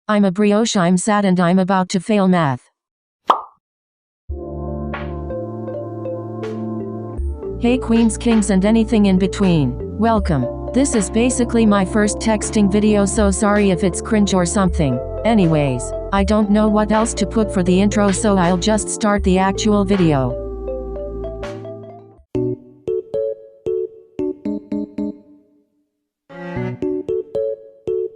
I'm a brioche, I'm sad and I'm about to fail math. Hey queens, kings and anything in between. Welcome. This is basically my first texting video, so sorry if it's cringe or something. Anyways, I don't know what else to put for the intro, so I'll just start the actual video.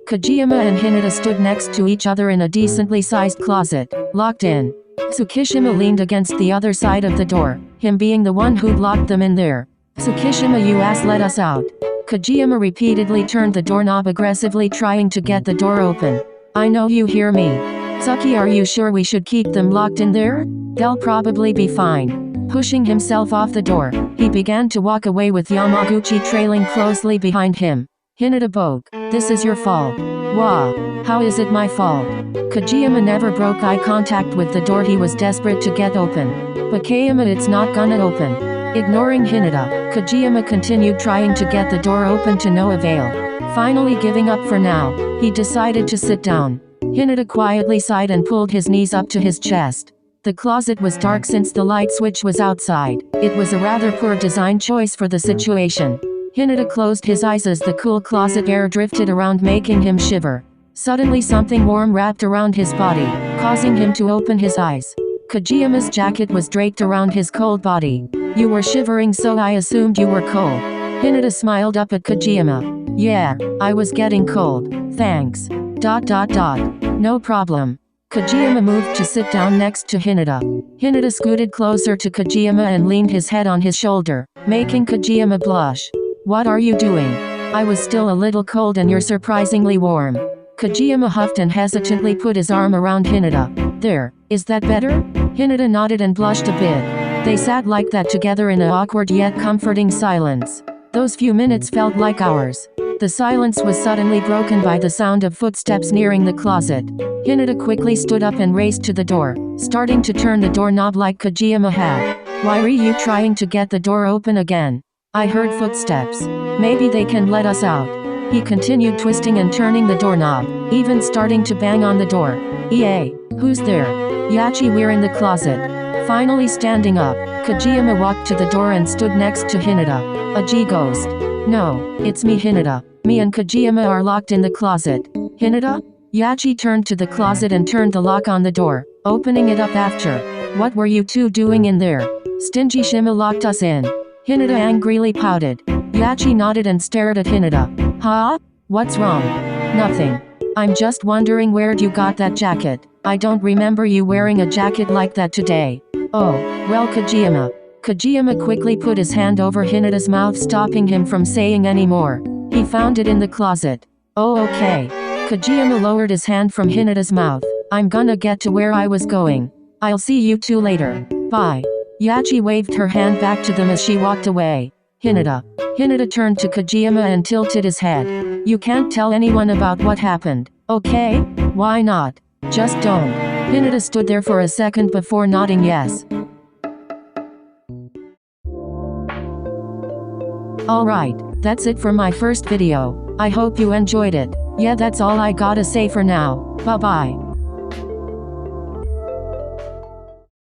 Kageyama and Hinata stood next to each other in a decently sized closet, locked in. Tsukishima leaned against the other side of the door, him being the one who'd locked them in there. "Tsukishima, you ass, let us out." Kageyama repeatedly turned the doorknob, aggressively trying to get the door open. "I know you hear me. Tsuki, are you sure we should keep them locked in there? They'll probably be fine." Pushing himself off the door, he began to walk away with Yamaguchi trailing closely behind him. Hinata spoke. "This is your fault." "Wah. How is it my fault?" Kageyama never broke eye contact with the door he was desperate to get open. "But Kageyama, it's not gonna open." Ignoring Hinata, Kageyama continued trying to get the door open to no avail. Finally giving up for now, he decided to sit down. Hinata quietly sighed and pulled his knees up to his chest. The closet was dark since the light switch was outside. It was a rather poor design choice for the situation. Hinata closed his eyes as the cool closet air drifted around, making him shiver. Suddenly something warm wrapped around his body, causing him to open his eyes. Kageyama's jacket was draped around his cold body. "You were shivering, so I assumed you were cold." Hinata smiled up at Kageyama. "Yeah, I was getting cold. Thanks. ... No problem." Kageyama moved to sit down next to Hinata. Hinata scooted closer to Kageyama and leaned his head on his shoulder, making Kageyama blush. "What are you doing? I was still a little cold and you're surprisingly warm." Kageyama huffed and hesitantly put his arm around Hinata. "There, is that better?" Hinata nodded and blushed a bit. They sat like that together in an awkward yet comforting silence. Those few minutes felt like hours. The silence was suddenly broken by the sound of footsteps nearing the closet. Hinata quickly stood up and raced to the door, starting to turn the doorknob like Kageyama had. "Why are you trying to get the door open again? I heard footsteps. Maybe they can let us out." He continued twisting and turning the doorknob, even starting to bang on the door. "Hey, who's there?" "Yachi, we're in the closet." Finally standing up, Kageyama walked to the door and stood next to Hinata. "A G-ghost." "No, it's me, Hinata. Me and Kageyama are locked in the closet." "Hinata?" Yachi turned to the closet and turned the lock on the door, opening it up after. "What were you two doing in there?" "Stingy Shima locked us in." Hinata angrily pouted. Yachi nodded and stared at Hinata. "Huh? What's wrong?" "Nothing. I'm just wondering where'd you got that jacket. I don't remember you wearing a jacket like that today." "Oh, well, Kageyama." Kageyama quickly put his hand over Hinata's mouth, stopping him from saying any more. "He found it in the closet." "Oh, okay." Kageyama lowered his hand from Hinata's mouth. "I'm gonna get to where I was going. I'll see you two later. Bye." Yachi waved her hand back to them as she walked away. "Hinata." Hinata turned to Kageyama and tilted his head. "You can't tell anyone about what happened, okay? Why not? Just don't." Hinata stood there for a second before nodding yes. Alright, that's it for my first video. I hope you enjoyed it. Yeah, that's all I gotta say for now. Bye bye.